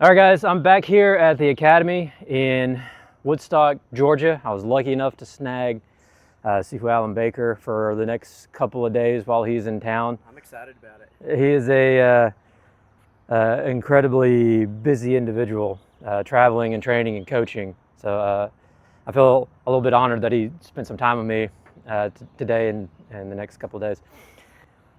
All right, guys, I'm back here at the Academy in Woodstock, Georgia. I was lucky enough to snag Sifu Alan Baker for the next couple of days while he's in town. I'm excited about it. He is a incredibly busy individual, traveling and training and coaching. So I feel a little bit honored that he spent some time with me today and the next couple of days.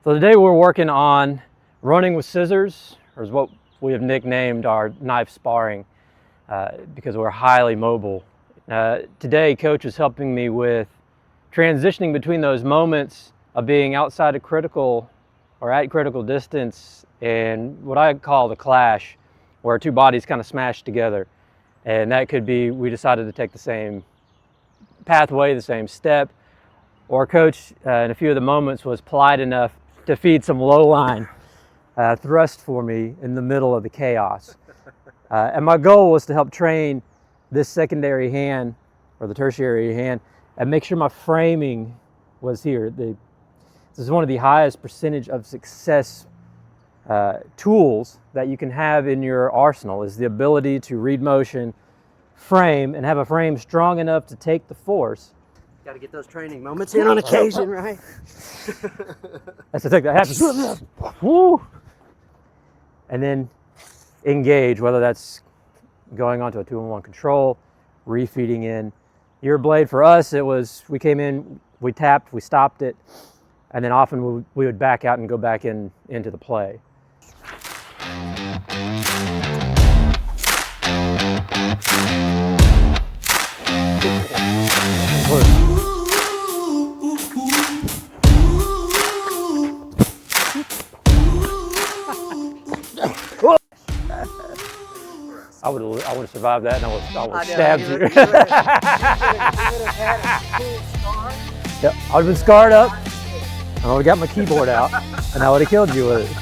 So today we're working on running with scissors, or is what we have nicknamed our knife sparring, because we're highly mobile. Today, Coach is helping me with transitioning between those moments of being outside of critical or at critical distance and what I call the clash, where two bodies kind of smash together. And that could be we decided to take the same pathway, the same step, or Coach in a few of the moments was polite enough to feed some low line thrust for me in the middle of the chaos. And my goal was to help train this secondary hand or the tertiary hand and make sure my framing was here. This is one of the highest percentage of success tools that you can have in your arsenal, is the ability to read motion, frame, and have a frame strong enough to take the force. Got to get those training moments in on occasion, right? That's the thing that happens. Woo! And then engage, whether that's going onto a 2-on-1 control, refeeding in. Your blade for us, it was, we came in, we tapped, we stopped it, and then often we would back out and go back into the play. I would have survived that, and I would have stabbed you. Yep, I would have been scarred up, and I would have got my keyboard out, and I would have killed you with it.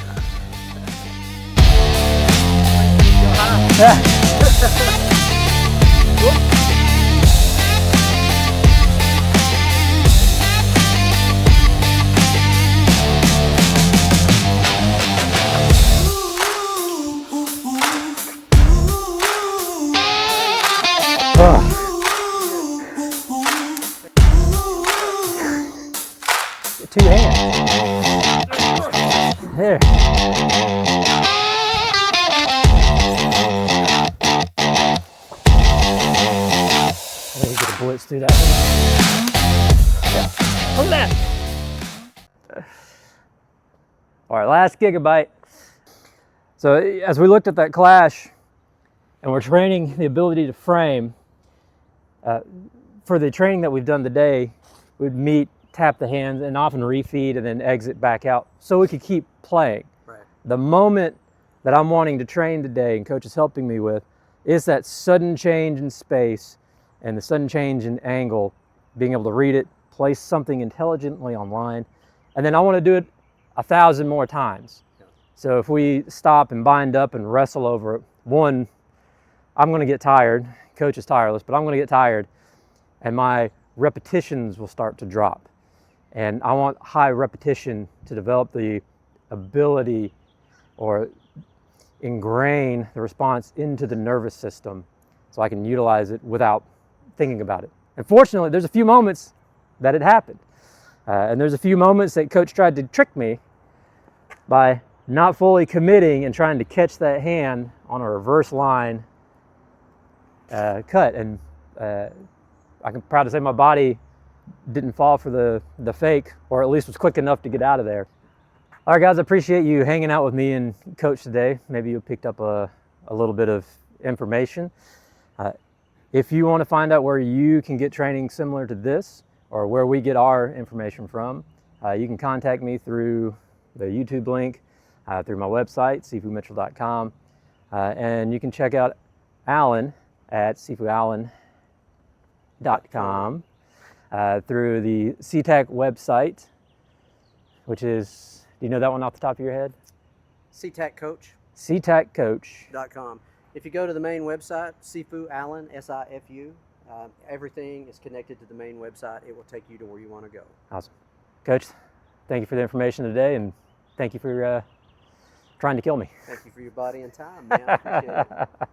Two hands. There. Let me get a blitz through that one. Yeah. Look at that. All right, last gigabyte. So as we looked at that clash, and we're training the ability to frame, for the training that we've done today, we'd meet, tap the hands, and often refeed and then exit back out so we could keep playing. Right. The moment that I'm wanting to train today, and Coach is helping me with, is that sudden change in space and the sudden change in angle, being able to read it, place something intelligently online, and then I want to do it 1,000 more times. Yeah. So if we stop and bind up and wrestle over it, one, I'm going to get tired. Coach is tireless, but I'm going to get tired, and my repetitions will start to drop. And I want high repetition to develop the ability or ingrain the response into the nervous system so I can utilize it without thinking about it. And fortunately, there's a few moments that it happened. And there's a few moments that Coach tried to trick me by not fully committing and trying to catch that hand on a reverse line cut. And I'm proud to say my body didn't fall for the fake, or at least was quick enough to get out of there. All right, guys, I appreciate you hanging out with me and Coach today. Maybe you picked up a little bit of information. If you want to find out where you can get training similar to this, or where we get our information from, you can contact me through the YouTube link, through my website, sifumitchell.com, and you can check out Alan at sifualan.com. Through the CTAC website, which is, do you know that one off the top of your head? CTAC Coach. CTACcoach.com. If you go to the main website, Sifu Alan, SIFU, everything is connected to the main website. It will take you to where you want to go. Awesome. Coach, thank you for the information today, and thank you for trying to kill me. Thank you for your body and time, man. I appreciate it.